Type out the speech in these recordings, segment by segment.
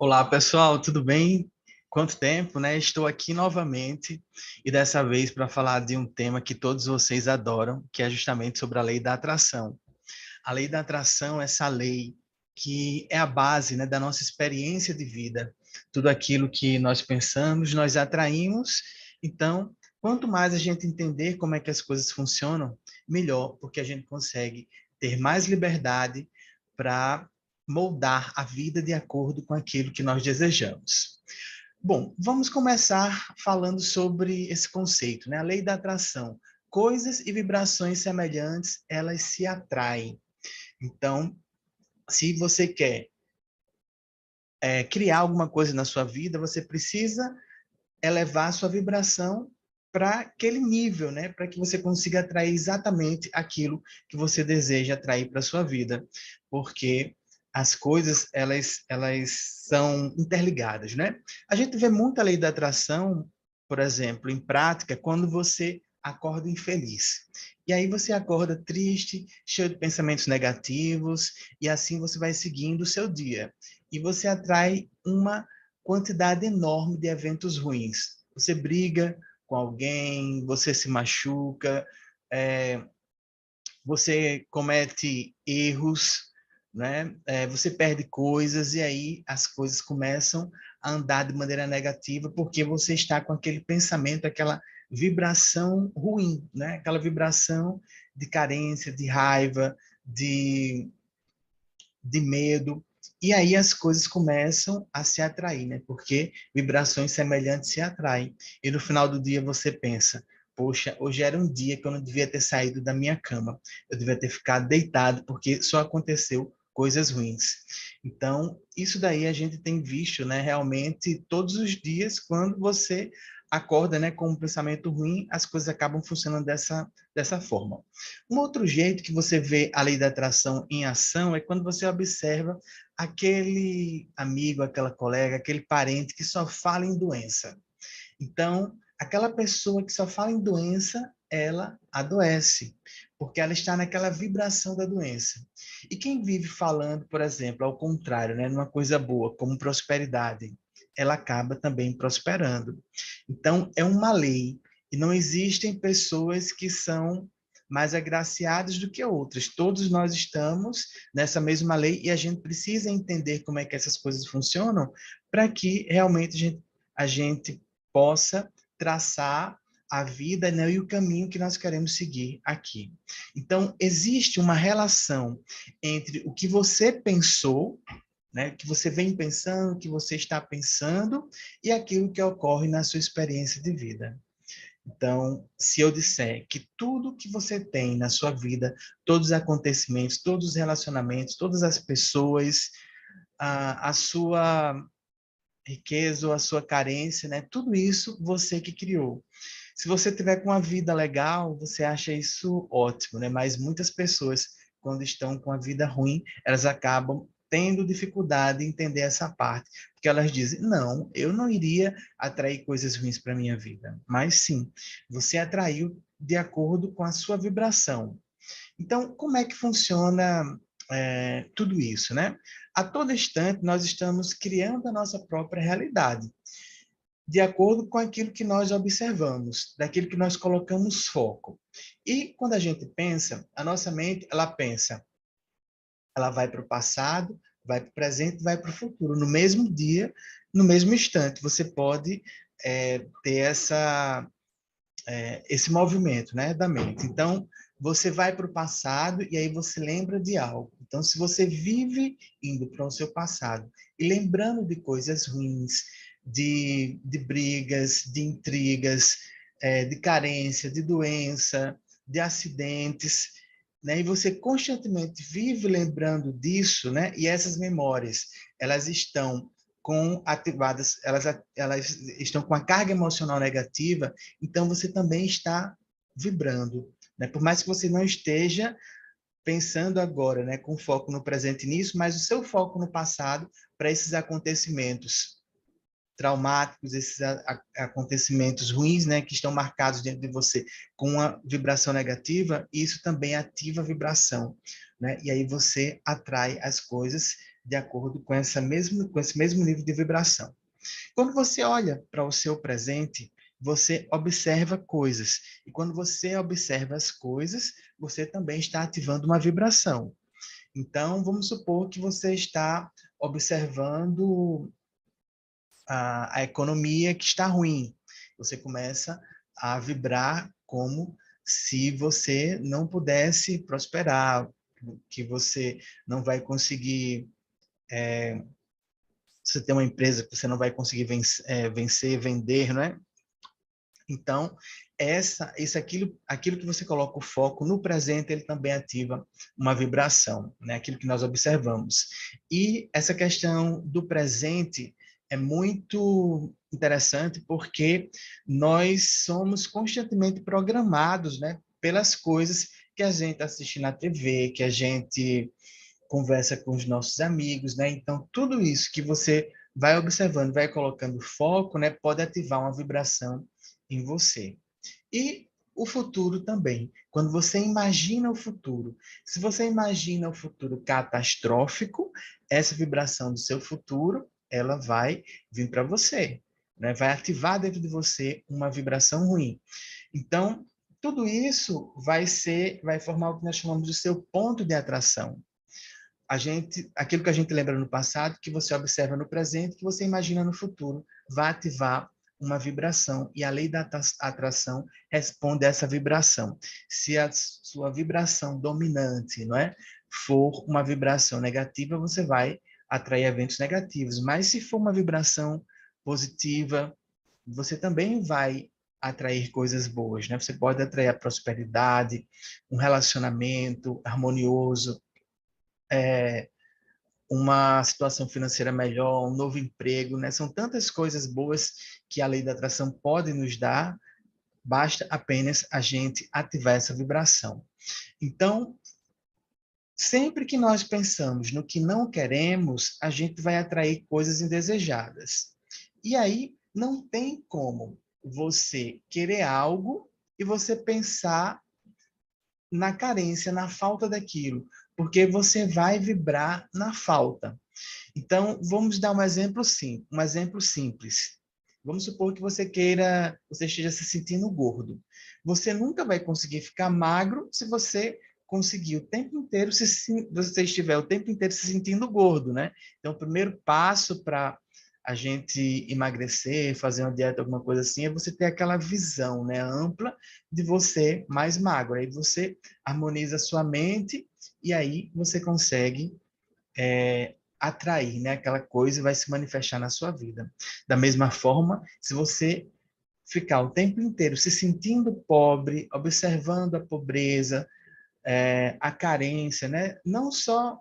Olá, pessoal, tudo bem? Quanto tempo, né? Estou aqui novamente e dessa vez para falar de um tema que todos vocês adoram, que é justamente sobre a lei da atração. A lei da atração é essa lei que é a base, né, da nossa experiência de vida. Tudo aquilo que nós pensamos, nós atraímos. Então, quanto mais a gente entender como é que as coisas funcionam, melhor, porque a gente consegue ter mais liberdade para moldar a vida de acordo com aquilo que nós desejamos. Bom, vamos começar falando sobre esse conceito, né? A lei da atração. Coisas e vibrações semelhantes, elas se atraem. Então, se você quer criar alguma coisa na sua vida, você precisa elevar a sua vibração para aquele nível, né? Para que você consiga atrair exatamente aquilo que você deseja atrair para a sua vida. Porque as coisas, elas são interligadas, né? A gente vê muita lei da atração, por exemplo, em prática, quando você acorda infeliz. E aí você acorda triste, cheio de pensamentos negativos, e assim você vai seguindo o seu dia. E você atrai uma quantidade enorme de eventos ruins. Você briga com alguém, você se machuca, é, você comete erros, né? Você perde coisas e aí as coisas começam a andar de maneira negativa porque você está com aquele pensamento, aquela vibração ruim, né? Aquela vibração de carência, de raiva, de medo. E aí as coisas começam a se atrair, né? Porque vibrações semelhantes se atraem. E no final do dia você pensa, poxa, hoje era um dia que eu não devia ter saído da minha cama. Eu devia ter ficado deitado porque só aconteceu coisas ruins. Então, isso daí a gente tem visto, né, realmente todos os dias quando você acorda, né, com um pensamento ruim, as coisas acabam funcionando dessa forma. Um outro jeito que você vê a lei da atração em ação é quando você observa aquele amigo, aquela colega, aquele parente que só fala em doença. Então, aquela pessoa que só fala em doença, ela adoece, porque ela está naquela vibração da doença. E quem vive falando, por exemplo, ao contrário, né, numa coisa boa, como prosperidade, ela acaba também prosperando. Então, é uma lei. E não existem pessoas que são mais agraciadas do que outras. Todos nós estamos nessa mesma lei e a gente precisa entender como é que essas coisas funcionam para que realmente a gente possa traçar a vida, né, e o caminho que nós queremos seguir aqui. Então, existe uma relação entre o que você pensou, né, que você vem pensando, que você está pensando, e aquilo que ocorre na sua experiência de vida. Então, se eu disser que tudo que você tem na sua vida, todos os acontecimentos, todos os relacionamentos, todas as pessoas, a sua riqueza ou a sua carência, né? Tudo isso você que criou. Se você tiver com uma vida legal, você acha isso ótimo, né? Mas muitas pessoas, quando estão com a vida ruim, elas acabam tendo dificuldade em entender essa parte, porque elas dizem: "Não, eu não iria atrair coisas ruins para minha vida". Mas sim, você atraiu de acordo com a sua vibração. Então, como é que funciona tudo isso, né? A todo instante, nós estamos criando a nossa própria realidade, de acordo com aquilo que nós observamos, daquilo que nós colocamos foco. E quando a gente pensa, a nossa mente, ela pensa, ela vai para o passado, vai para o presente, vai para o futuro. No mesmo dia, no mesmo instante, você pode ter esse movimento, né, da mente. Então, você vai para o passado e aí você lembra de algo. Então, se você vive indo para o seu passado e lembrando de coisas ruins, de brigas, de intrigas, de carência, de doença, de acidentes, né? E você constantemente vive lembrando disso, né? E essas memórias, elas estão com ativadas, elas estão com a carga emocional negativa, então você também está vibrando, né? Por mais que você não esteja pensando agora, né, com foco no presente nisso, mas o seu foco no passado para esses acontecimentos traumáticos, esses acontecimentos ruins, né, que estão marcados dentro de você com uma vibração negativa, isso também ativa a vibração, né? E aí você atrai as coisas de acordo com com esse mesmo nível de vibração. Quando você olha para o seu presente, você observa coisas. E quando você observa as coisas, você também está ativando uma vibração. Então, vamos supor que você está observando a economia que está ruim. Você começa a vibrar como se você não pudesse prosperar, que você não vai conseguir. Você tem uma empresa que você não vai conseguir vencer, vender, não é? Então, aquilo que você coloca o foco no presente, ele também ativa uma vibração, né? Aquilo que nós observamos. E essa questão do presente é muito interessante porque nós somos constantemente programados, né? Pelas coisas que a gente assiste na TV, que a gente conversa com os nossos amigos, né? Então, tudo isso que você vai observando, vai colocando foco, né? Pode ativar uma vibração em você. E o futuro também. Quando você imagina o futuro, se você imagina o futuro catastrófico, essa vibração do seu futuro, ela vai vir para você, né? Vai ativar dentro de você uma vibração ruim. Então, tudo isso vai formar o que nós chamamos de seu ponto de atração. Aquilo que a gente lembra no passado, que você observa no presente, que você imagina no futuro, vai ativar uma vibração, e a lei da atração responde a essa vibração. Se a sua vibração dominante, não é, for uma vibração negativa, você vai atrair eventos negativos, mas se for uma vibração positiva, você também vai atrair coisas boas, né? Você pode atrair a prosperidade, um relacionamento harmonioso, uma situação financeira melhor, um novo emprego, né? São tantas coisas boas que a lei da atração pode nos dar, basta apenas a gente ativar essa vibração. Então, sempre que nós pensamos no que não queremos, a gente vai atrair coisas indesejadas. E aí não tem como você querer algo e você pensar na carência, na falta daquilo, porque você vai vibrar na falta. Então, vamos dar um exemplo simples. Vamos supor que você esteja se sentindo gordo. Você nunca vai conseguir ficar magro se você conseguir o tempo inteiro, se você estiver o tempo inteiro se sentindo gordo, né? Então, o primeiro passo para a gente emagrecer, fazer uma dieta, alguma coisa assim, é você ter aquela visão, né, ampla de você mais magro. Aí você harmoniza a sua mente e aí você consegue atrair, né, aquela coisa e vai se manifestar na sua vida. Da mesma forma, se você ficar o tempo inteiro se sentindo pobre, observando a pobreza, a carência, né, não só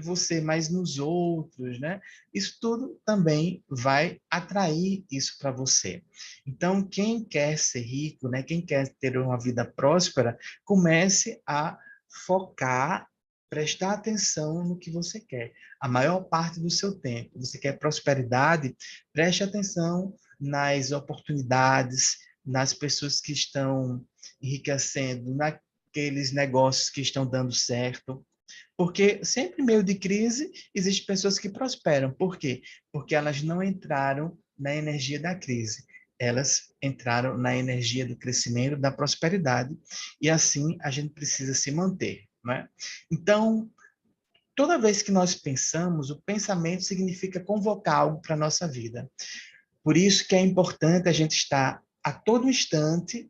você, mas nos outros, né? Isso tudo também vai atrair isso para você. Então, quem quer ser rico, né? Quem quer ter uma vida próspera, comece a focar, prestar atenção no que você quer. A maior parte do seu tempo, você quer prosperidade, preste atenção nas oportunidades, nas pessoas que estão enriquecendo, naqueles negócios que estão dando certo. Porque sempre em meio de crise, existem pessoas que prosperam. Por quê? Porque elas não entraram na energia da crise. Elas entraram na energia do crescimento, da prosperidade, e assim a gente precisa se manter, né? Então, toda vez que nós pensamos, o pensamento significa convocar algo para a nossa vida. Por isso que é importante a gente estar a todo instante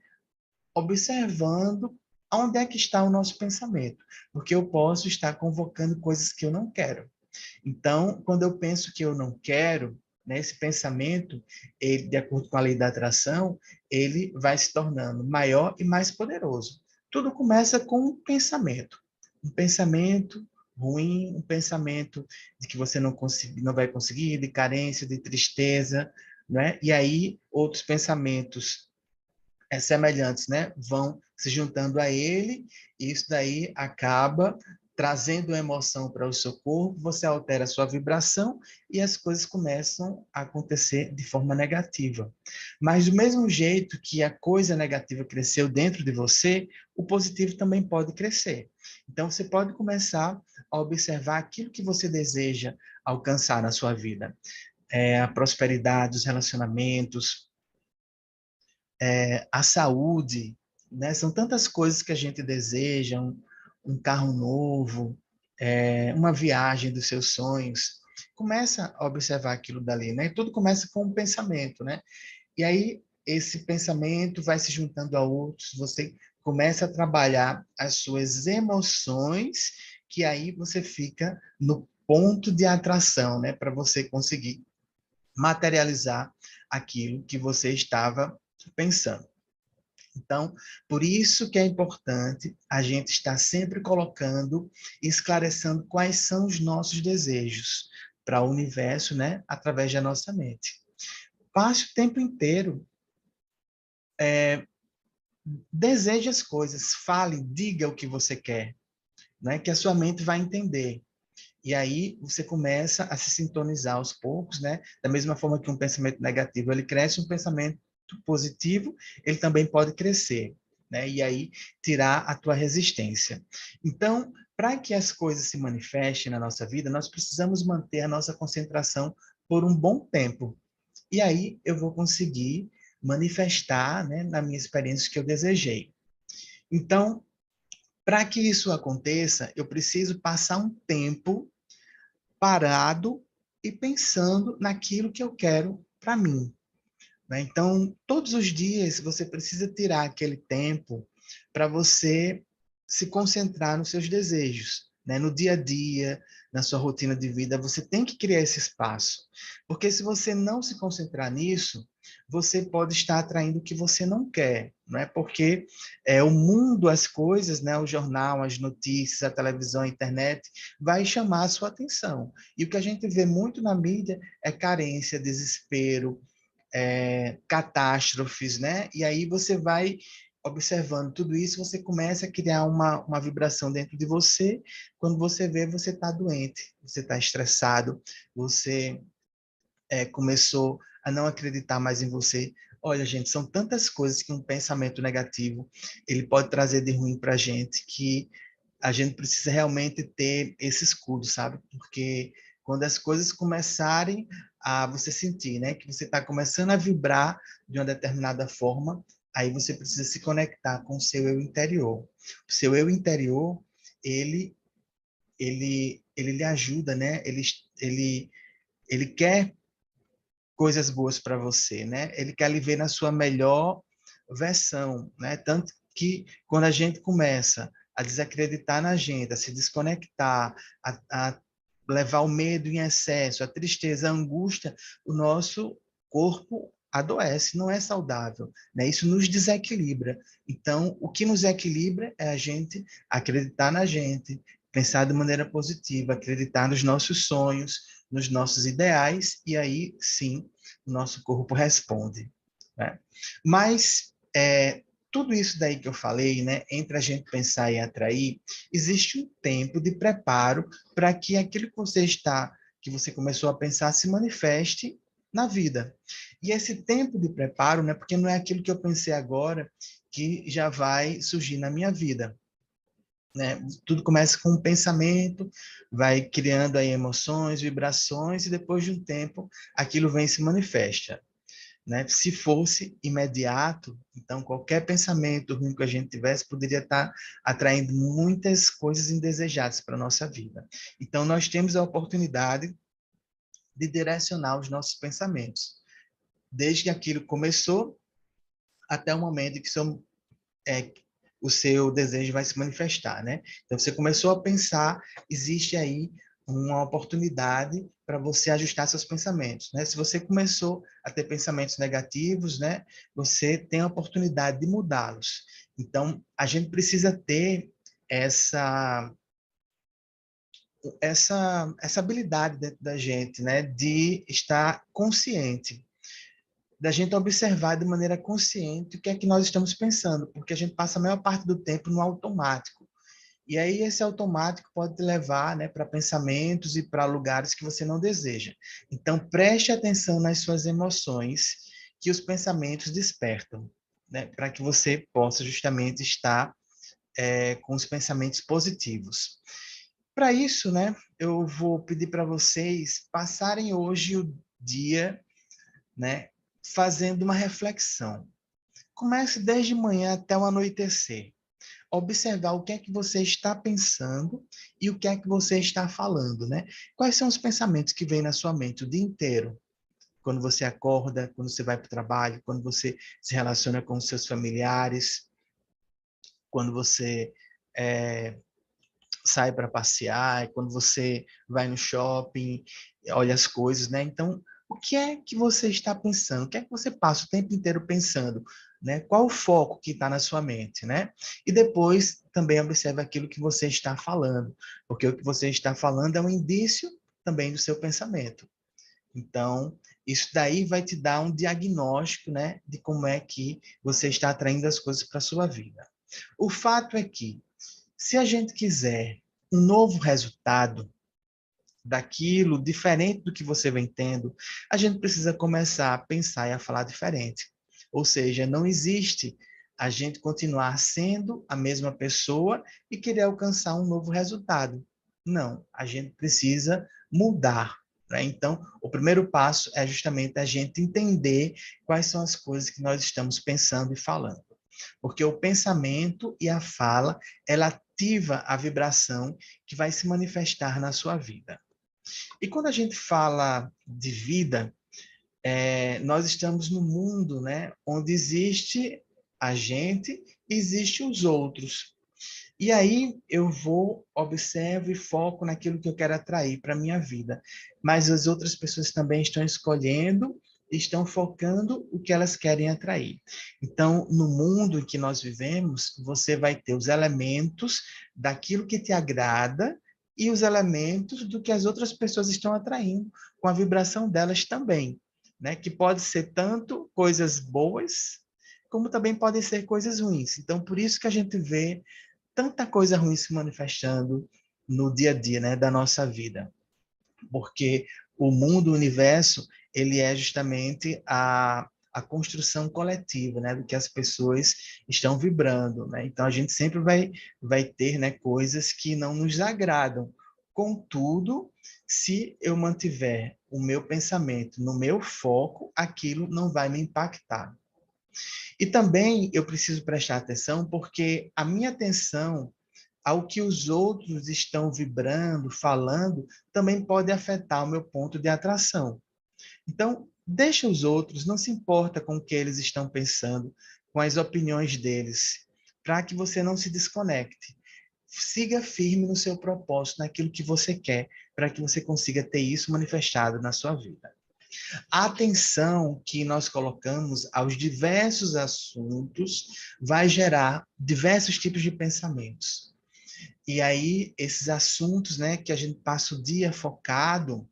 observando onde é que está o nosso pensamento, porque eu posso estar convocando coisas que eu não quero. Então, quando eu penso que eu não quero, né, esse pensamento, ele, de acordo com a lei da atração, ele vai se tornando maior e mais poderoso. Tudo começa com um pensamento ruim, um pensamento de que você não vai conseguir, de carência, de tristeza, né? E aí outros pensamentos semelhantes, né, vão se juntando a ele, e isso daí acaba trazendo uma emoção para o seu corpo, você altera a sua vibração e as coisas começam a acontecer de forma negativa. Mas do mesmo jeito que a coisa negativa cresceu dentro de você, o positivo também pode crescer. Então você pode começar a observar aquilo que você deseja alcançar na sua vida. A prosperidade, os relacionamentos, a saúde, né? São tantas coisas que a gente deseja, um carro novo, uma viagem dos seus sonhos. Começa a observar aquilo dali, né? Tudo começa com um pensamento, né? E aí esse pensamento vai se juntando a outros, você começa a trabalhar as suas emoções, que aí você fica no ponto de atração, né? Para você conseguir materializar aquilo que você estava pensando. Então, por isso que é importante a gente estar sempre colocando e esclarecendo quais são os nossos desejos para o universo, né, através da nossa mente. Passe o tempo inteiro, deseje as coisas, fale, diga o que você quer, né, que a sua mente vai entender. E aí você começa a se sintonizar aos poucos, né? Da mesma forma que um pensamento negativo ele cresce, um pensamento positivo ele também pode crescer, né? E aí tirar a tua resistência. Então, para que as coisas se manifestem na nossa vida, nós precisamos manter a nossa concentração por um bom tempo. E aí eu vou conseguir manifestar, né, na minha experiência que eu desejei. Então, para que isso aconteça, eu preciso passar um tempo parado e pensando naquilo que eu quero para mim, né? Então, todos os dias você precisa tirar aquele tempo para você se concentrar nos seus desejos, né? No dia a dia, na sua rotina de vida, você tem que criar esse espaço. Porque se você não se concentrar nisso, você pode estar atraindo o que você não quer, não é? Porque o mundo, as coisas, né? O jornal, as notícias, a televisão, a internet, vai chamar a sua atenção. E o que a gente vê muito na mídia é carência, desespero, catástrofes, né? E aí você vai observando tudo isso, você começa a criar uma vibração dentro de você. Quando você vê, você está doente, você está estressado, você começou a não acreditar mais em você. Olha, gente, são tantas coisas que um pensamento negativo ele pode trazer de ruim para a gente que a gente precisa realmente ter esse escudo, sabe? Porque quando as coisas começarem a você sentir, né, que você está começando a vibrar de uma determinada forma, aí você precisa se conectar com o seu eu interior. O seu eu interior, ele, ele lhe ajuda, né? Ele quer coisas boas para você, né? Ele quer lhe ver na sua melhor versão, né? Tanto que quando a gente começa a desacreditar na gente, a se desconectar, a levar o medo em excesso, a tristeza, a angústia, o nosso corpo adoece, não é saudável, né? Isso nos desequilibra. Então, o que nos equilibra é a gente acreditar na gente, pensar de maneira positiva, acreditar nos nossos sonhos, nos nossos ideais, e aí sim o nosso corpo responde, né? Mas tudo isso daí que eu falei, né, entre a gente pensar e atrair, existe um tempo de preparo para que aquilo que você começou a pensar se manifeste na vida. E esse tempo de preparo, né, porque não é aquilo que eu pensei agora que já vai surgir na minha vida, né? Tudo começa com um pensamento, vai criando aí emoções, vibrações, e depois de um tempo aquilo vem e se manifesta, né? Se fosse imediato, então qualquer pensamento ruim que a gente tivesse poderia estar atraindo muitas coisas indesejadas para a nossa vida. Então nós temos a oportunidade de direcionar os nossos pensamentos, desde que aquilo começou até o momento em que é, o seu desejo vai se manifestar, né? Então, você começou a pensar, existe aí uma oportunidade para você ajustar seus pensamentos, né? Se você começou a ter pensamentos negativos, né? Você tem a oportunidade de mudá-los. Então, a gente precisa ter essa essa habilidade dentro da gente, né? De estar consciente, da gente observar de maneira consciente o que é que nós estamos pensando, porque a gente passa a maior parte do tempo no automático. E aí esse automático pode te levar, né, para pensamentos e para lugares que você não deseja. Então preste atenção nas suas emoções que os pensamentos despertam, né, para que você possa justamente estar com os pensamentos positivos. Para isso, né, eu vou pedir para vocês passarem hoje o dia, né, fazendo uma reflexão. Comece desde manhã até o anoitecer. Observar o que é que você está pensando e o que é que você está falando, né? Quais são os pensamentos que vêm na sua mente o dia inteiro? Quando você acorda, quando você vai para o trabalho, quando você se relaciona com os seus familiares, quando você é, sai para passear, quando você vai no shopping, olha as coisas, né? Então, o que é que você está pensando? O que é que você passa o tempo inteiro pensando? Né? Qual o foco que está na sua mente, né? E depois também observe aquilo que você está falando, porque o que você está falando é um indício também do seu pensamento. Então, isso daí vai te dar um diagnóstico, né, de como é que você está atraindo as coisas para a sua vida. O fato é que se a gente quiser um novo resultado daquilo, diferente do que você vem tendo, a gente precisa começar a pensar e a falar diferente. Ou seja, não existe a gente continuar sendo a mesma pessoa e querer alcançar um novo resultado. Não, a gente precisa mudar. Né? Então, o primeiro passo é justamente a gente entender quais são as coisas que nós estamos pensando e falando. Porque o pensamento e a fala, ela ativa a vibração que vai se manifestar na sua vida. E quando a gente fala de vida, nós estamos no mundo, né, onde existe a gente e existe os outros. E aí eu vou, observo e foco naquilo que eu quero atrair para a minha vida. Mas as outras pessoas também estão escolhendo, estão focando o que elas querem atrair. Então, no mundo em que nós vivemos, você vai ter os elementos daquilo que te agrada e os elementos do que as outras pessoas estão atraindo, com a vibração delas também, né? Que pode ser tanto coisas boas, como também podem ser coisas ruins. Então, por isso que a gente vê tanta coisa ruim se manifestando no dia a dia, né, da nossa vida. Porque o mundo, o universo, ele é justamente a construção coletiva, né, do que as pessoas estão vibrando, né? Então a gente sempre vai ter, né, coisas que não nos agradam. Contudo, se eu mantiver o meu pensamento no meu foco, aquilo não vai me impactar. E também eu preciso prestar atenção porque a minha atenção ao que os outros estão vibrando, falando, também pode afetar o meu ponto de atração. Então, deixa os outros, não se importa com o que eles estão pensando, com as opiniões deles, para que você não se desconecte. Siga firme no seu propósito, naquilo que você quer, para que você consiga ter isso manifestado na sua vida. A atenção que nós colocamos aos diversos assuntos vai gerar diversos tipos de pensamentos. E aí, esses assuntos, né, que a gente passa o dia focado,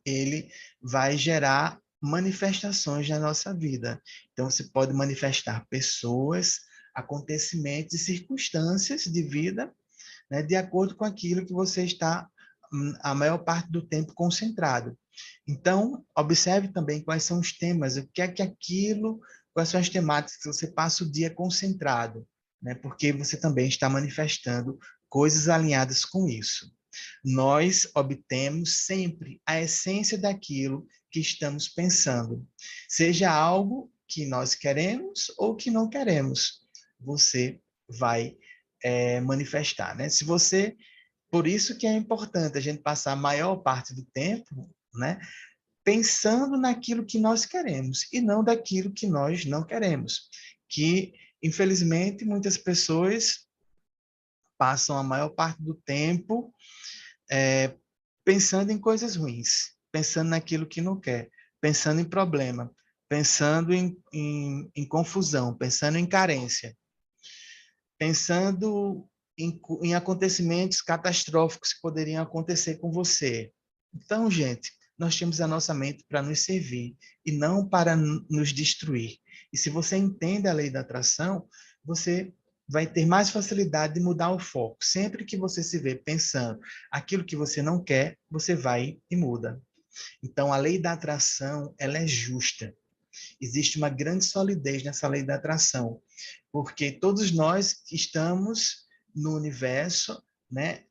ele vai gerar manifestações na nossa vida. Então, você pode manifestar pessoas, acontecimentos e circunstâncias de vida, né, de acordo com aquilo que você está a maior parte do tempo concentrado. Então, observe também quais são os temas, o que é que aquilo, quais são as temáticas que você passa o dia concentrado, né? Porque você também está manifestando coisas alinhadas com isso. Nós obtemos sempre a essência daquilo que estamos pensando, seja algo que nós queremos ou que não queremos, você vai manifestar, né? Se você, por isso que é importante a gente passar a maior parte do tempo, né, pensando naquilo que nós queremos e não daquilo que nós não queremos, que infelizmente muitas pessoas passam a maior parte do tempo pensando em coisas ruins, pensando naquilo que não quer, pensando em problema, pensando em confusão, pensando em carência, pensando em acontecimentos catastróficos que poderiam acontecer com você. Então, gente, nós temos a nossa mente para nos servir e não para nos destruir. E se você entende a lei da atração, você vai ter mais facilidade de mudar o foco. Sempre que você se vê pensando aquilo que você não quer, você vai e muda. Então, a lei da atração, ela é justa. Existe uma grande solidez nessa lei da atração, porque todos nós estamos no universo, né,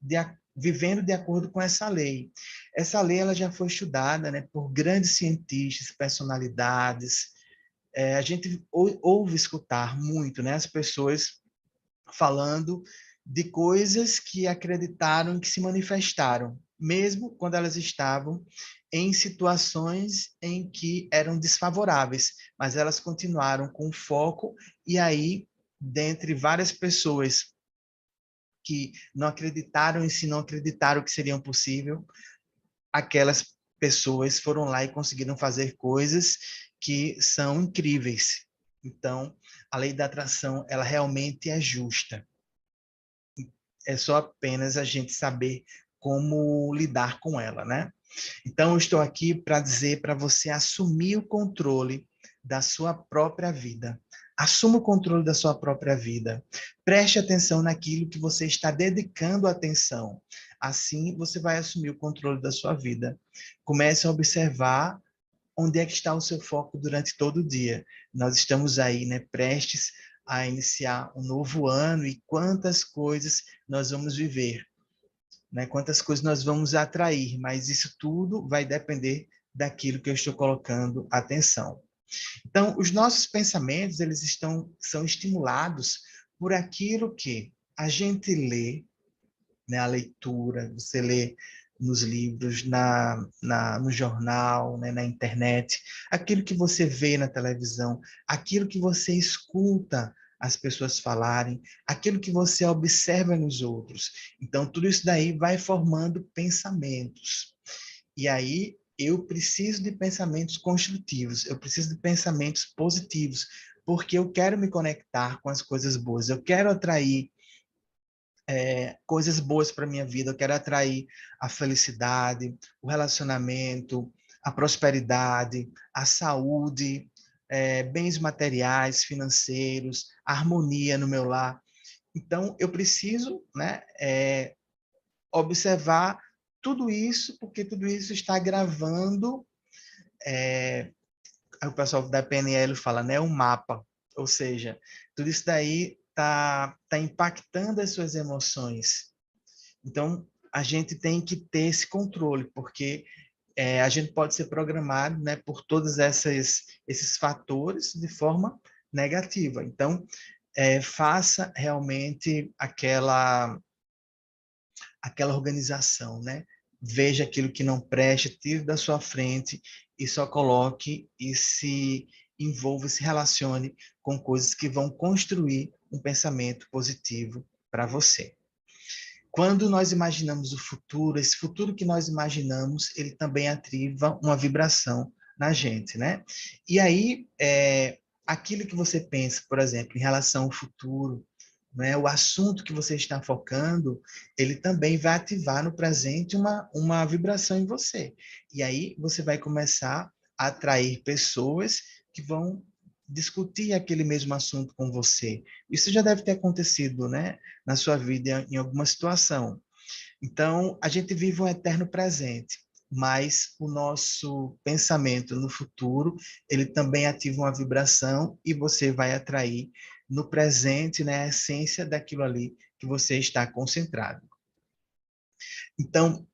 vivendo de acordo com essa lei. Essa lei ela já foi estudada, né, por grandes cientistas, personalidades. A gente ouve escutar muito, né, as pessoas falando de coisas que acreditaram que se manifestaram, mesmo quando elas estavam em situações em que eram desfavoráveis, mas elas continuaram com foco e aí, dentre várias pessoas que não acreditaram em si, não acreditaram que seria possível, aquelas pessoas foram lá e conseguiram fazer coisas que são incríveis. Então, a lei da atração, ela realmente é justa. É só apenas a gente saber como lidar com ela, né? Então, eu estou aqui para dizer para você assumir o controle da sua própria vida. Assuma o controle da sua própria vida. Preste atenção naquilo que você está dedicando atenção. Assim, você vai assumir o controle da sua vida. Comece a observar onde é que está o seu foco durante todo o dia. Nós estamos aí, né, prestes a iniciar um novo ano e quantas coisas nós vamos viver, né? Quantas coisas nós vamos atrair, mas isso tudo vai depender daquilo que eu estou colocando atenção. Então, os nossos pensamentos, são estimulados por aquilo que a gente lê, né? A leitura, você lê nos livros, no jornal, né? Na internet, aquilo que você vê na televisão, aquilo que você escuta as pessoas falarem, aquilo que você observa nos outros. Então, tudo isso daí vai formando pensamentos. E aí, eu preciso de pensamentos construtivos, eu preciso de pensamentos positivos, porque eu quero me conectar com as coisas boas, eu quero atrair coisas boas para minha vida. Eu quero atrair a felicidade, o relacionamento, a prosperidade, a saúde, bens materiais, financeiros, harmonia no meu lar. Então, eu preciso, né, observar tudo isso, porque tudo isso está gravando. O pessoal da PNL fala, né, um mapa. Ou seja, tudo isso daí tá impactando as suas emoções. Então, a gente tem que ter esse controle, porque a gente pode ser programado, né, por todos esses fatores de forma negativa. Então, faça realmente aquela organização, né? Veja aquilo que não presta, tire da sua frente e só coloque e se envolva, se relacione com coisas que vão construir um pensamento positivo para você. Quando nós imaginamos o futuro, esse futuro que nós imaginamos, ele também ativa uma vibração na gente, né? E aí, aquilo que você pensa, por exemplo, em relação ao futuro, né, o assunto que você está focando, ele também vai ativar no presente uma vibração em você. E aí você vai começar a atrair pessoas que vão discutir aquele mesmo assunto com você. Isso já deve ter acontecido, né, na sua vida em alguma situação. Então, a gente vive um eterno presente, mas o nosso pensamento no futuro, ele também ativa uma vibração e você vai atrair no presente, né, a essência daquilo ali que você está concentrado. Então,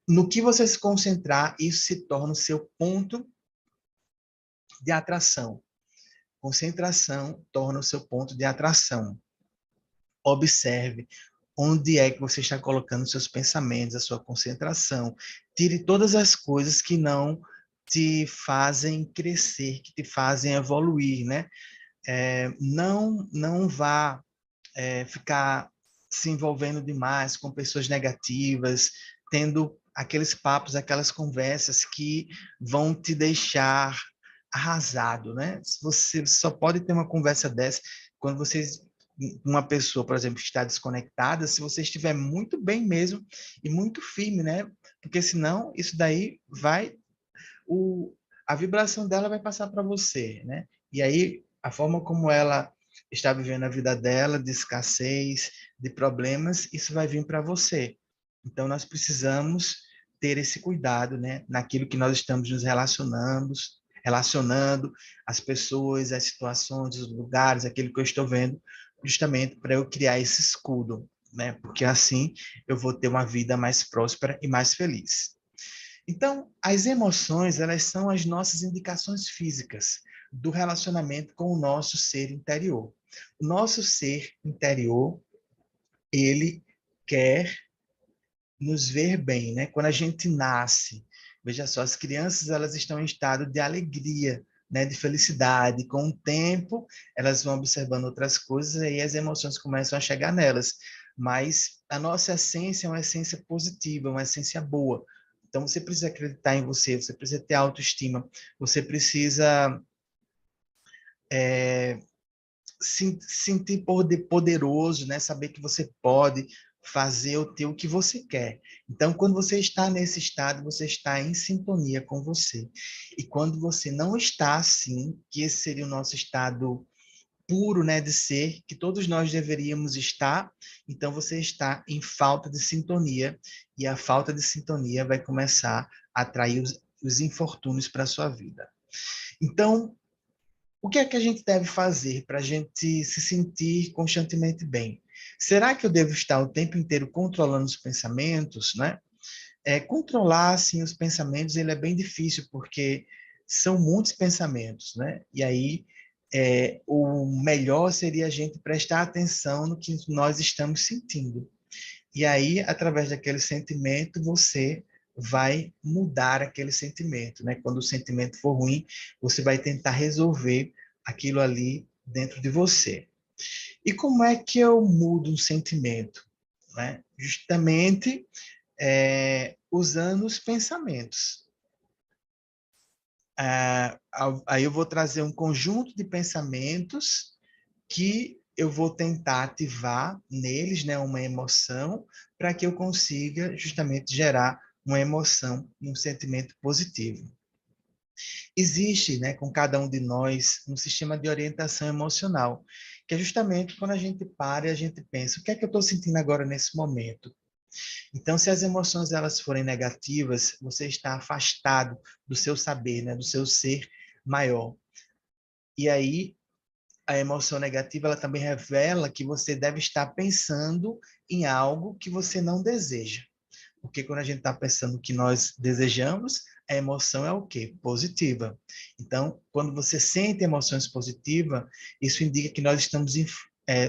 no que você se concentrar, isso se torna o seu ponto de atração. Concentração torna o seu ponto de atração. Observe onde é que você está colocando seus pensamentos, a sua concentração. Tire todas as coisas que não te fazem crescer, que te fazem evoluir, né? Não vá ficar se envolvendo demais com pessoas negativas, tendo aqueles papos, aquelas conversas que vão te deixar arrasado, né? Você só pode ter uma conversa dessa quando uma pessoa, por exemplo, está desconectada, se você estiver muito bem mesmo e muito firme, né? Porque senão isso daí a vibração dela vai passar para você, né? E aí a forma como ela está vivendo a vida dela de escassez, de problemas, isso vai vir para você. Então, nós precisamos ter esse cuidado, né, naquilo que nós estamos nos relacionando, as pessoas, as situações, os lugares, aquilo que eu estou vendo, justamente para eu criar esse escudo, né, porque assim eu vou ter uma vida mais próspera e mais feliz. Então, as emoções, elas são as nossas indicações físicas do relacionamento com o nosso ser interior. O nosso ser interior, ele quer nos ver bem, né? Quando a gente nasce, veja só, as crianças, elas estão em estado de alegria, né, de felicidade. Com o tempo, elas vão observando outras coisas e aí as emoções começam a chegar nelas. Mas a nossa essência é uma essência positiva, uma essência boa. Então, você precisa acreditar em você, você precisa ter autoestima, você precisa se sentir poderoso, né? Saber que você pode fazer ou ter o que você quer. Então, quando você está nesse estado, você está em sintonia com você. E quando você não está assim, que esse seria o nosso estado puro, né, de ser, que todos nós deveríamos estar, então você está em falta de sintonia, e a falta de sintonia vai começar a atrair os infortúnios para a sua vida. Então, o que é que a gente deve fazer para a gente se sentir constantemente bem? Será que eu devo estar o tempo inteiro controlando os pensamentos, né? Controlar assim os pensamentos, ele é bem difícil porque são muitos pensamentos, né? E aí o melhor seria a gente prestar atenção no que nós estamos sentindo. E aí, através daquele sentimento, você vai mudar aquele sentimento, né? Quando o sentimento for ruim, você vai tentar resolver aquilo ali dentro de você. E como é que eu mudo um sentimento? Né? Justamente usando os pensamentos. Aí eu vou trazer um conjunto de pensamentos que eu vou tentar ativar neles, né, uma emoção, para que eu consiga justamente gerar uma emoção e um sentimento positivo. Existe, né, com cada um de nós, um sistema de orientação emocional, que é justamente quando a gente para e a gente pensa, o que é que eu estou sentindo agora nesse momento? Então, se as emoções elas forem negativas, você está afastado do seu saber, né, do seu ser maior. E aí, a emoção negativa ela também revela que você deve estar pensando em algo que você não deseja. Porque quando a gente está pensando o que nós desejamos, a emoção é o quê? Positiva. Então, quando você sente emoções positivas, isso indica que nós estamos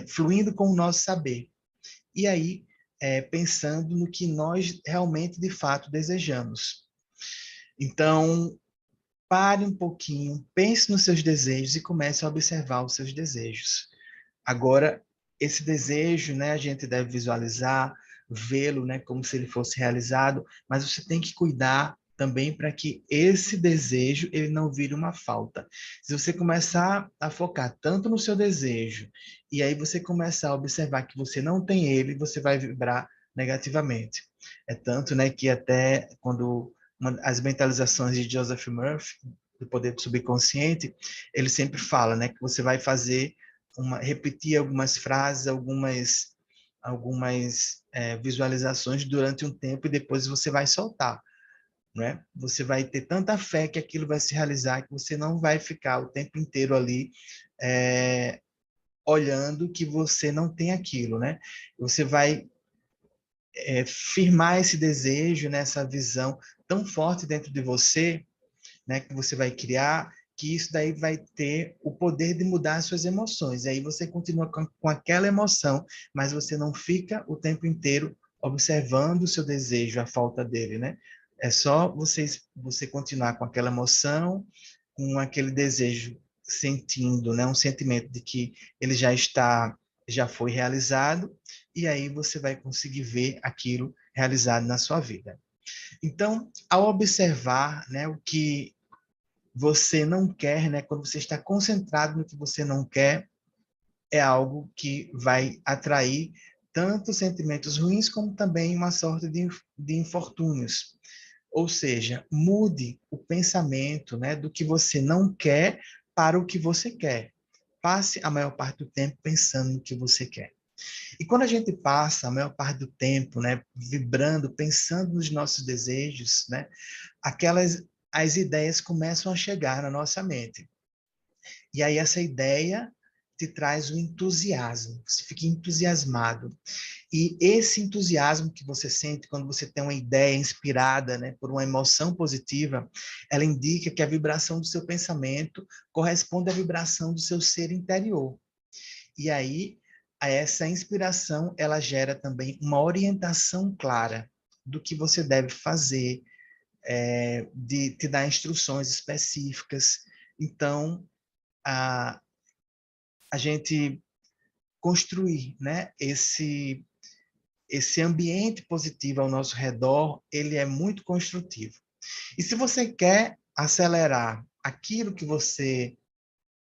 fluindo com o nosso saber. E aí, pensando no que nós realmente, de fato, desejamos. Então, pare um pouquinho, pense nos seus desejos e comece a observar os seus desejos. Agora, esse desejo, né, a gente deve visualizar, vê-lo, né, como se ele fosse realizado, mas você tem que cuidar também para que esse desejo ele não vire uma falta. Se você começar a focar tanto no seu desejo e aí você começar a observar que você não tem ele, você vai vibrar negativamente. É tanto, né, que até quando as mentalizações de Joseph Murphy do poder do subconsciente, ele sempre fala, né, que você vai fazer repetir algumas frases, algumas visualizações durante um tempo e depois você vai soltar, né? Você vai ter tanta fé que aquilo vai se realizar que você não vai ficar o tempo inteiro ali olhando que você não tem aquilo, né? Você vai firmar esse desejo, né, essa visão tão forte dentro de você, né, que você vai criar, que isso daí vai ter o poder de mudar as suas emoções. E aí você continua com aquela emoção, mas você não fica o tempo inteiro observando o seu desejo, a falta dele, né? É só você continuar com aquela emoção, com aquele desejo, sentindo, né, um sentimento de que ele já foi realizado, e aí você vai conseguir ver aquilo realizado na sua vida. Então, ao observar, né, o que você não quer, né, quando você está concentrado no que você não quer, é algo que vai atrair tanto sentimentos ruins como também uma sorte de infortúnios. Ou seja, mude o pensamento, né, do que você não quer para o que você quer. passe a maior parte do tempo pensando no que você quer. E quando a gente passa a maior parte do tempo, né, vibrando, pensando nos nossos desejos, né, as ideias começam a chegar na nossa mente. E aí essa ideia te traz o entusiasmo, você fica entusiasmado. E esse entusiasmo que você sente quando você tem uma ideia inspirada, né, por uma emoção positiva, ela indica que a vibração do seu pensamento corresponde à vibração do seu ser interior. E aí, essa inspiração, ela gera também uma orientação clara do que você deve fazer, de te dar instruções específicas. Então, a, a gente construir, né, esse ambiente positivo ao nosso redor, ele é muito construtivo. E se você quer acelerar aquilo que você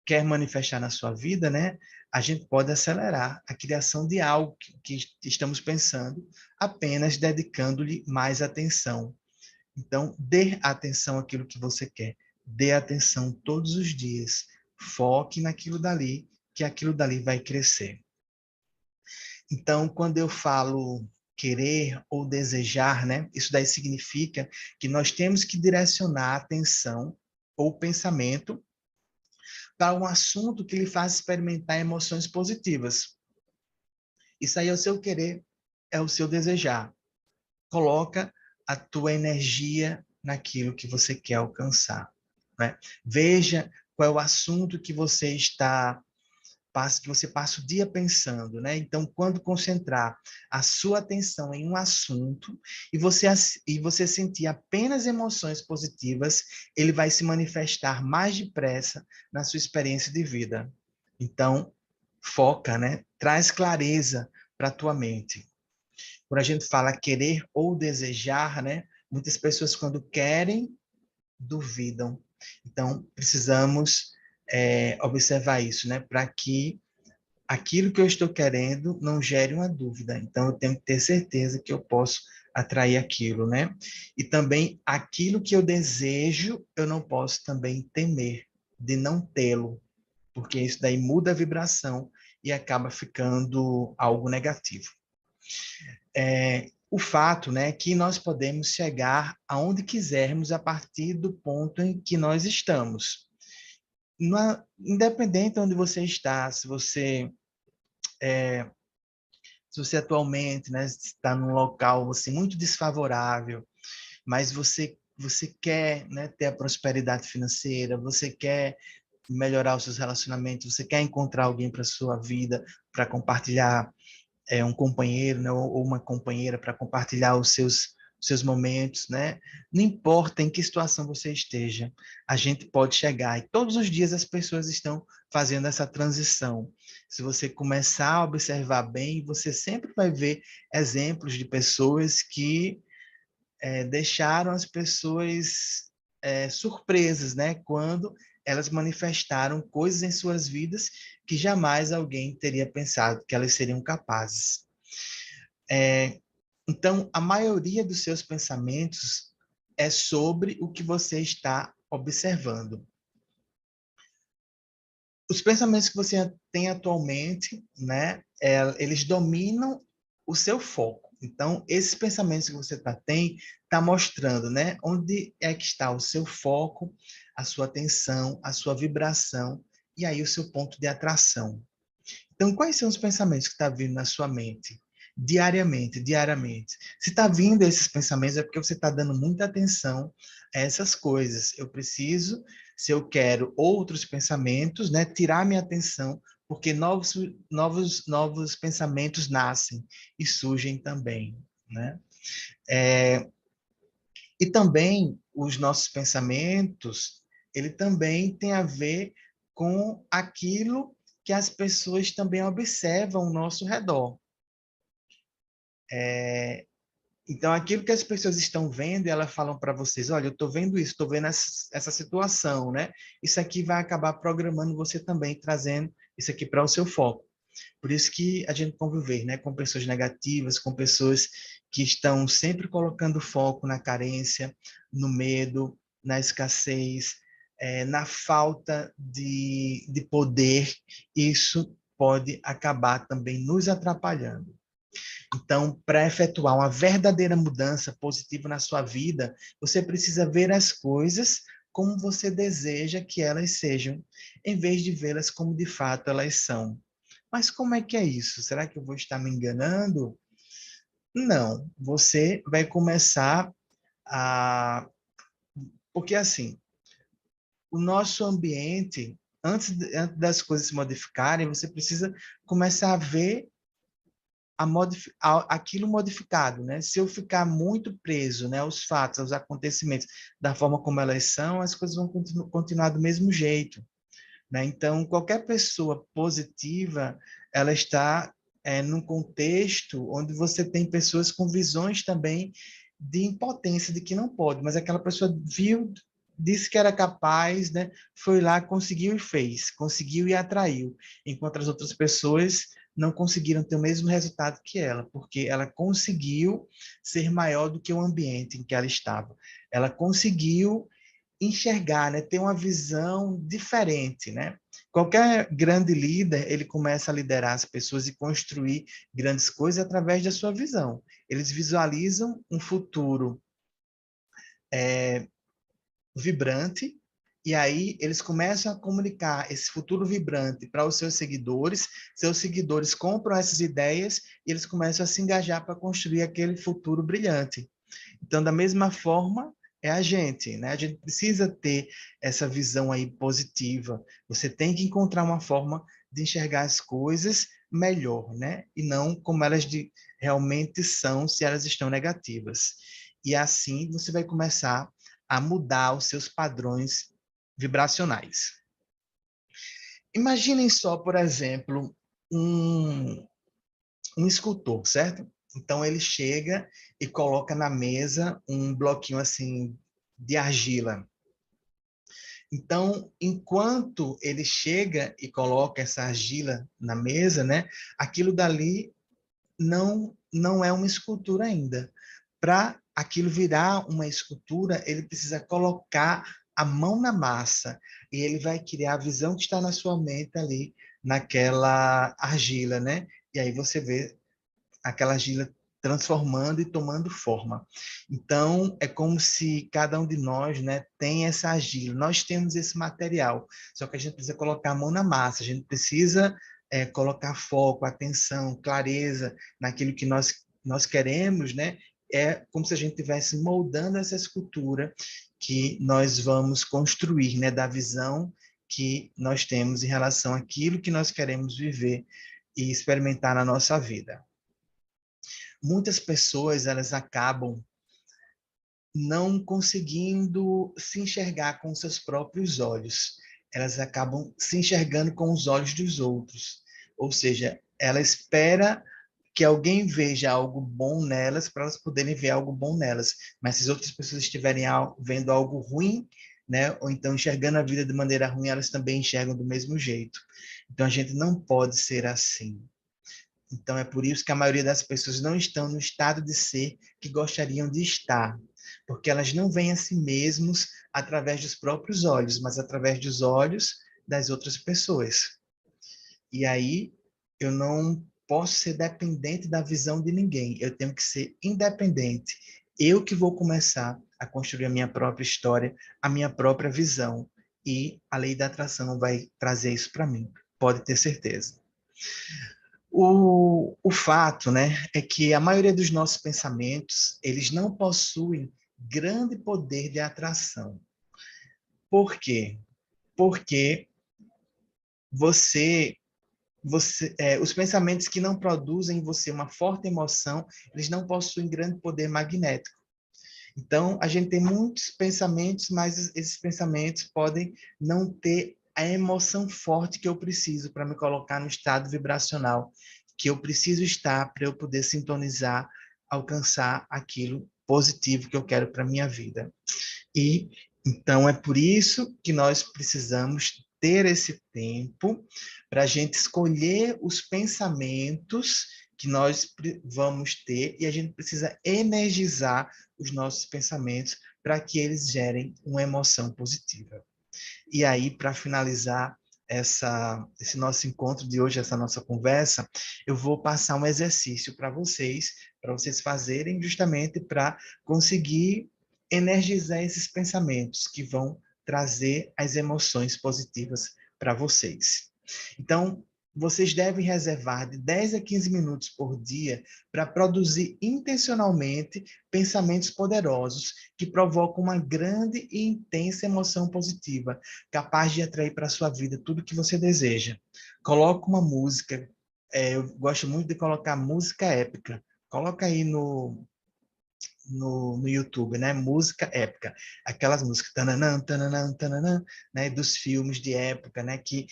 quer manifestar na sua vida, né, a gente pode acelerar a criação de algo que estamos pensando, apenas dedicando-lhe mais atenção. Então, dê atenção àquilo que você quer. Dê atenção todos os dias. Foque naquilo dali, que aquilo dali vai crescer. Então, quando eu falo querer ou desejar, né, isso daí significa que nós temos que direcionar a atenção ou pensamento para um assunto que lhe faz experimentar emoções positivas. Isso aí é o seu querer, é o seu desejar. Coloca a tua energia naquilo que você quer alcançar, né? Veja qual é o assunto que você que você passa o dia pensando, né? Então, quando concentrar a sua atenção em um assunto e você sentir apenas emoções positivas, ele vai se manifestar mais depressa na sua experiência de vida. Então, foca, né? Traz clareza para a tua mente. Quando a gente fala querer ou desejar, né? Muitas pessoas, quando querem, duvidam. Então, precisamos observar isso, né? Para que aquilo que eu estou querendo não gere uma dúvida. Então, eu tenho que ter certeza que eu posso atrair aquilo, né? E também aquilo que eu desejo, eu não posso também temer de não tê-lo, porque isso daí muda a vibração e acaba ficando algo negativo. O fato, né, que nós podemos chegar aonde quisermos a partir do ponto em que nós estamos. Independente de onde você está, se você atualmente, né, está num local assim, muito desfavorável, mas você quer, né, ter a prosperidade financeira, você quer melhorar os seus relacionamentos, você quer encontrar alguém para sua vida, para compartilhar um companheiro, né, ou uma companheira para compartilhar os seus momentos, né? Não importa em que situação você esteja, a gente pode chegar. E todos os dias as pessoas estão fazendo essa transição. Se você começar a observar bem, você sempre vai ver exemplos de pessoas que deixaram as pessoas surpresas, né? Quando elas manifestaram coisas em suas vidas que jamais alguém teria pensado que elas seriam capazes. Então, a maioria dos seus pensamentos é sobre o que você está observando. Os pensamentos que você tem atualmente, né, eles dominam o seu foco. Então, esses pensamentos que você tem, está mostrando, né, onde é que está o seu foco, a sua atenção, a sua vibração e aí o seu ponto de atração. Então, quais são os pensamentos que estão vindo na sua mente? Diariamente. Se está vindo esses pensamentos, é porque você está dando muita atenção a essas coisas. Eu preciso, se eu quero outros pensamentos, né, tirar minha atenção, porque novos pensamentos nascem e surgem também, né? E também os nossos pensamentos, ele também tem a ver com aquilo que as pessoas também observam ao nosso redor. Então, aquilo que as pessoas estão vendo, elas falam para vocês, olha, eu estou vendo isso, estou vendo essa situação, né? Isso aqui vai acabar programando você também, trazendo isso aqui para o seu foco. Por isso que a gente conviver, né, com pessoas negativas, com pessoas que estão sempre colocando foco na carência, no medo, na escassez, na falta de poder, isso pode acabar também nos atrapalhando. Então, para efetuar uma verdadeira mudança positiva na sua vida, você precisa ver as coisas como você deseja que elas sejam, em vez de vê-las como de fato elas são. Mas como é que é isso? Será que eu vou estar me enganando? Não, você vai começar a... Porque assim, o nosso ambiente, antes das coisas se modificarem, você precisa começar a ver aquilo modificado, né? Se eu ficar muito preso, né, aos fatos, aos acontecimentos, da forma como elas são, as coisas vão continuar do mesmo jeito, né? Então, qualquer pessoa positiva, ela está num contexto onde você tem pessoas com visões também de impotência, de que não pode, mas aquela pessoa viu, disse que era capaz, né? Foi lá, conseguiu e fez, conseguiu e atraiu, enquanto as outras pessoas não conseguiram ter o mesmo resultado que ela, porque ela conseguiu ser maior do que o ambiente em que ela estava. Ela conseguiu enxergar, né, ter uma visão diferente, né? Qualquer grande líder, ele começa a liderar as pessoas e construir grandes coisas através da sua visão. Eles visualizam um futuro vibrante, e aí eles começam a comunicar esse futuro vibrante para os seus seguidores compram essas ideias e eles começam a se engajar para construir aquele futuro brilhante. Então, da mesma forma, é a gente, né? A gente precisa ter essa visão aí positiva. Você tem que encontrar uma forma de enxergar as coisas melhor, né? E não como elas realmente são, se elas estão negativas. E assim você vai começar a mudar os seus padrões vibracionais. Imaginem só, por exemplo, um, um escultor, certo? Então ele chega e coloca na mesa um bloquinho assim de argila. Então, enquanto ele chega e coloca essa argila na mesa, né, aquilo dali não é uma escultura ainda. Para aquilo virar uma escultura, ele precisa colocar a mão na massa e ele vai criar a visão que está na sua mente ali naquela argila, né? E aí você vê aquela argila transformando e tomando forma. Então, é como se cada um de nós, né, tem essa argila. Nós temos esse material, só que a gente precisa colocar a mão na massa, a gente precisa colocar foco, atenção, clareza naquilo que nós queremos, né? É como se a gente estivesse moldando essa escultura que nós vamos construir, né, da visão que nós temos em relação àquilo que nós queremos viver e experimentar na nossa vida. Muitas pessoas elas acabam não conseguindo se enxergar com seus próprios olhos. Elas acabam se enxergando com os olhos dos outros. Ou seja, ela espera que alguém veja algo bom nelas para elas poderem ver algo bom nelas. Mas se as outras pessoas estiverem vendo algo ruim, né, ou então enxergando a vida de maneira ruim, elas também enxergam do mesmo jeito. Então a gente não pode ser assim. Então, é por isso que a maioria das pessoas não estão no estado de ser que gostariam de estar, porque elas não veem a si mesmos através dos próprios olhos, mas através dos olhos das outras pessoas. E aí, eu não posso ser dependente da visão de ninguém, eu tenho que ser independente. Eu que vou começar a construir a minha própria história, a minha própria visão, e a lei da atração vai trazer isso para mim, pode ter certeza. O fato, né, é que a maioria dos nossos pensamentos, eles não possuem grande poder de atração. Por quê? Porque os pensamentos que não produzem em você uma forte emoção, eles não possuem grande poder magnético. Então, a gente tem muitos pensamentos, mas esses pensamentos podem não ter a emoção forte que eu preciso para me colocar no estado vibracional que eu preciso estar para eu poder sintonizar, alcançar aquilo positivo que eu quero para minha vida. E então é por isso que nós precisamos ter esse tempo para a gente escolher os pensamentos que nós vamos ter e a gente precisa energizar os nossos pensamentos para que eles gerem uma emoção positiva. E aí, para finalizar esse nosso encontro de hoje, essa nossa conversa, eu vou passar um exercício para vocês fazerem justamente para conseguir energizar esses pensamentos que vão trazer as emoções positivas para vocês. Então, vocês devem reservar de 10 a 15 minutos por dia para produzir intencionalmente pensamentos poderosos que provocam uma grande e intensa emoção positiva, capaz de atrair para a sua vida tudo que você deseja. Coloque uma música, eu gosto muito de colocar música épica. Coloca aí no YouTube, né? Música épica. Aquelas músicas tananã, tananã, tananã, né? Dos filmes de época, né? Que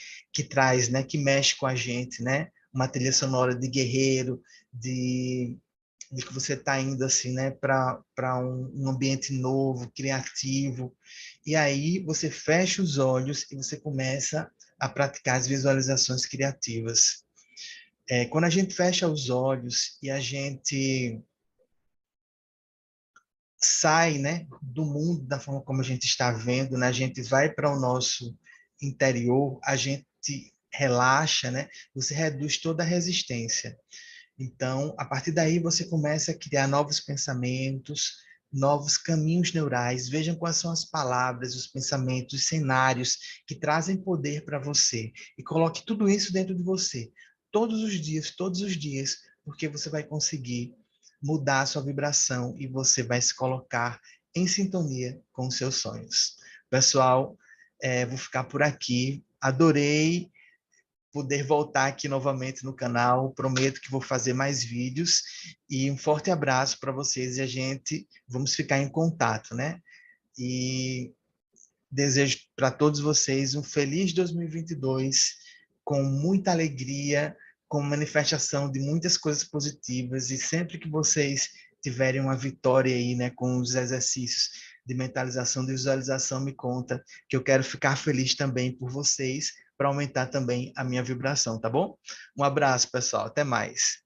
traz, né? Que mexe com a gente, né? Uma trilha sonora de guerreiro, de que você está indo assim, né? Para um ambiente novo, criativo. E aí você fecha os olhos e você começa a praticar as visualizações criativas. Quando a gente fecha os olhos e a gente sai, né, do mundo da forma como a gente está vendo, né, a gente vai para o nosso interior, a gente relaxa, né, você reduz toda a resistência. Então, a partir daí você começa a criar novos pensamentos, novos caminhos neurais. Vejam quais são as palavras, os pensamentos, os cenários que trazem poder para você e coloque tudo isso dentro de você, todos os dias, porque você vai conseguir mudar a sua vibração e você vai se colocar em sintonia com os seus sonhos. Pessoal, vou ficar por aqui. Adorei poder voltar aqui novamente no canal. Prometo que vou fazer mais vídeos. E um forte abraço para vocês e a gente vamos ficar em contato, né? E desejo para todos vocês um feliz 2022, com muita alegria, com manifestação de muitas coisas positivas. E sempre que vocês tiverem uma vitória aí, né, com os exercícios de mentalização, de visualização, me conta, que eu quero ficar feliz também por vocês, para aumentar também a minha vibração, tá bom? Um abraço, pessoal. Até mais.